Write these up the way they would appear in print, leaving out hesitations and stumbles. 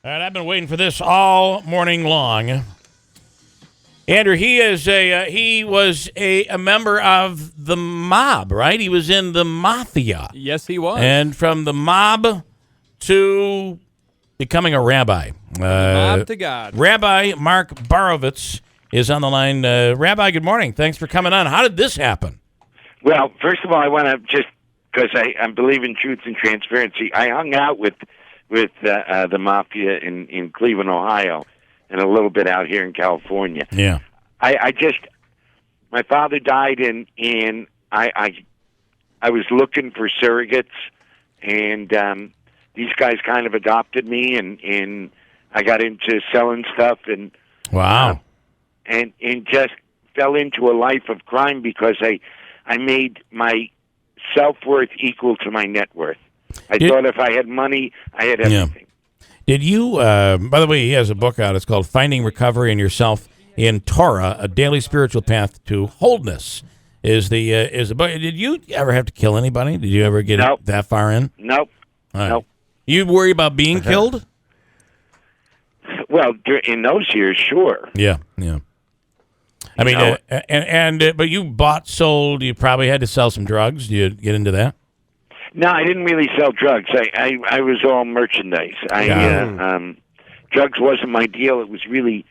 All right, I've been waiting for this all morning long. Andrew, he was a member of the mob, right? He was in the mafia. Yes, he was. And from the mob to becoming a rabbi. Mob to God. Rabbi Mark Borovitz is on the line. Rabbi, good morning. Thanks for coming on. How did this happen? Well, first of all, I want to just, because I believe in truth and transparency, I hung out with the mafia in Cleveland, Ohio, and a little bit out here in California. Yeah. My father died, and I was looking for surrogates, and these guys kind of adopted me, and I got into selling stuff, and wow, and just fell into a life of crime because I made my self-worth equal to my net worth. I thought if I had money, I had everything. Yeah. Did you, by the way, he has a book out. It's called Finding Recovery in Yourself in Torah, A Daily Spiritual Path to Wholeness is the book. Did you ever have to kill anybody? Did you ever get that far in? Nope. Right. Nope. You worry about being killed? Well, in those years, sure. Yeah, yeah. I mean, but you bought, sold, you probably had to sell some drugs. Do you get into that? No, I didn't really sell drugs. I was all merchandise. Drugs wasn't my deal. It was really,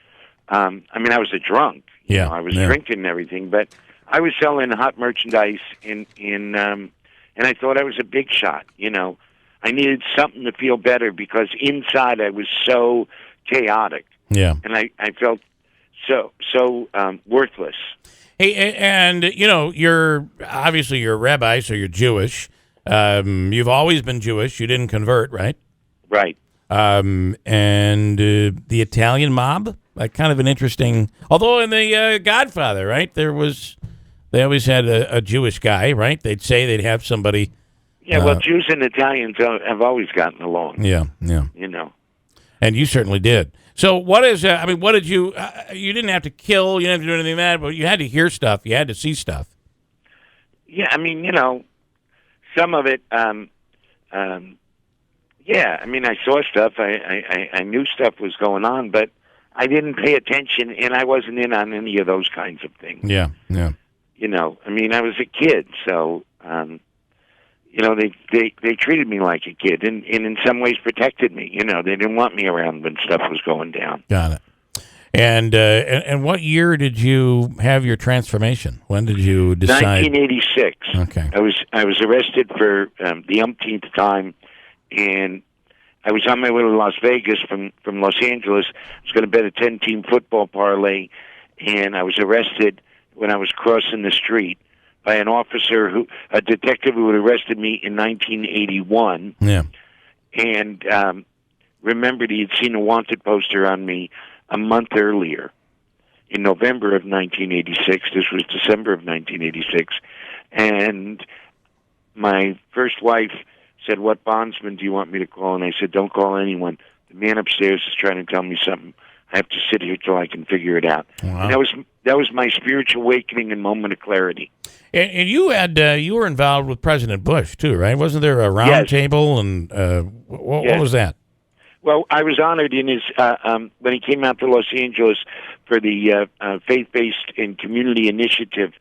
I was a drunk. Yeah, I was drinking and everything, but I was selling hot merchandise and I thought I was a big shot. I needed something to feel better because inside I was so chaotic. Yeah, and I felt so worthless. Hey, and you're obviously you're a rabbi, so you're Jewish. You've always been Jewish. You didn't convert, right? Right. And the Italian mob, like kind of an interesting. Although in the Godfather, right, they always had a Jewish guy, right? They'd say they'd have somebody. Yeah, well, Jews and Italians have always gotten along. Yeah. And you certainly did. So what is? What did you? You didn't have to kill. You didn't have to do anything bad, but you had to hear stuff. You had to see stuff. Yeah, some of it. I saw stuff. I knew stuff was going on, but I didn't pay attention, and I wasn't in on any of those kinds of things. Yeah. I was a kid, so they treated me like a kid, and in some ways protected me. They didn't want me around when stuff was going down. Got it. And what year did you have your transformation? When did you decide? 1986. Okay. I was arrested for the umpteenth time, and I was on my way to Las Vegas from Los Angeles. I was going to bet a 10-team football parlay, and I was arrested when I was crossing the street by a detective who had arrested me in 1981. Yeah. And remembered he had seen a wanted poster on me a month earlier, in November of 1986. This was December of 1986. And my first wife said, "What bondsman do you want me to call?" And I said, "Don't call anyone. The man upstairs is trying to tell me something. I have to sit here till I can figure it out." Wow. And that was my spiritual awakening and moment of clarity. And you were involved with President Bush too, right? Wasn't there a round table? And what was that? Well, I was honored in his when he came out to Los Angeles for the Faith-Based and Community Initiative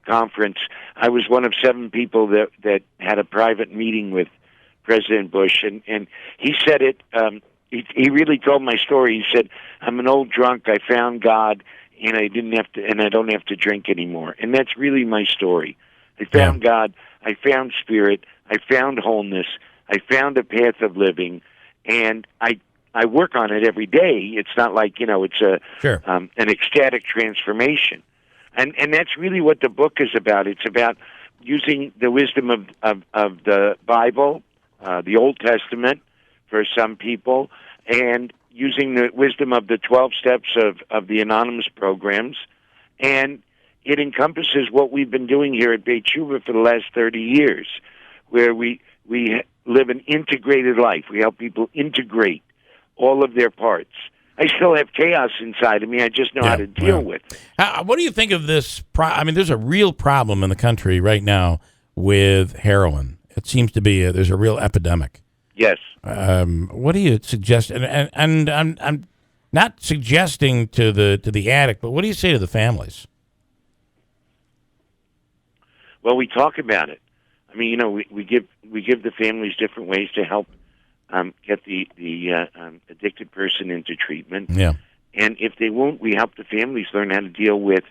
Conference. I was one of 7 people that had a private meeting with President Bush, and he said it. He really told my story. He said, "I'm an old drunk. I found God, and I don't have to drink anymore." And that's really my story. I found God. I found spirit. I found wholeness. I found a path of living. And I work on it every day. It's not like, it's an ecstatic transformation. And that's really what the book is about. It's about using the wisdom of the Bible, the Old Testament for some people, and using the wisdom of the 12 steps of the anonymous programs. And it encompasses what we've been doing here at Beit Tshuva for the last 30 years, where we live an integrated life. We help people integrate all of their parts. I still have chaos inside of me. I just know how to deal with it. What do you think of this? There's a real problem in the country right now with heroin. It seems to be there's a real epidemic. Yes. What do you suggest? And I'm not suggesting to the addict, but what do you say to the families? Well, we talk about it. I mean, we give the families different ways to help get the addicted person into treatment. Yeah. And if they won't, we help the families learn how to deal with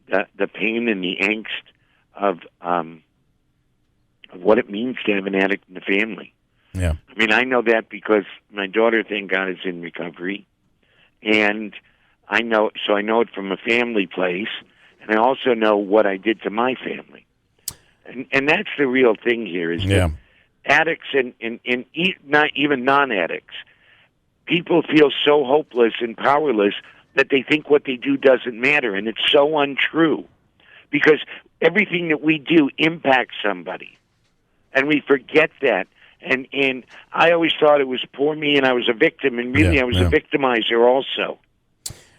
the pain and the angst of what it means to have an addict in the family. Yeah. I mean, I know that because my daughter, thank God, is in recovery, and I know it from a family place, and I also know what I did to my family, and that's the real thing here is that addicts and not even non-addicts, people feel so hopeless and powerless that they think what they do doesn't matter, and it's so untrue, because everything that we do impacts somebody, and we forget that. And I always thought it was poor me, and I was a victim, and really I was a victimizer also.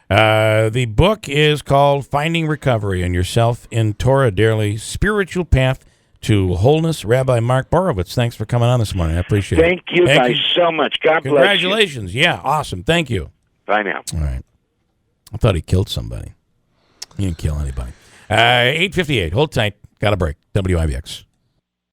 The book is called Finding Recovery and Yourself in Torah Daily, Spiritual Path to Wholeness. Rabbi Mark Borowitz, thanks for coming on this morning. I appreciate it. Thank you guys so much. God bless you. Congratulations. Yeah, awesome. Thank you. Bye now. All right. I thought he killed somebody. He didn't kill anybody. 8:58. Hold tight. Got a break. WIBX.